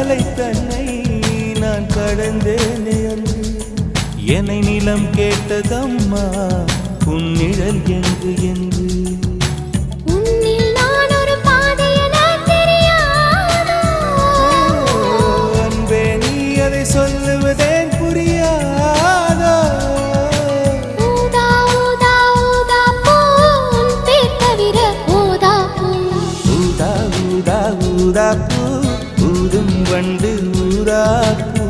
அலை தன்னை நான் கடந்தேனே அன்று என்னை நிலம் கேட்டதம்மா உன்னிழல் என்று என்று அன்பே நீ அதை சொல்லுவதேன் புரியாதோ ஊதா ஊதா ஊதா பூ ஊதும் வண்டு ஊதா பூ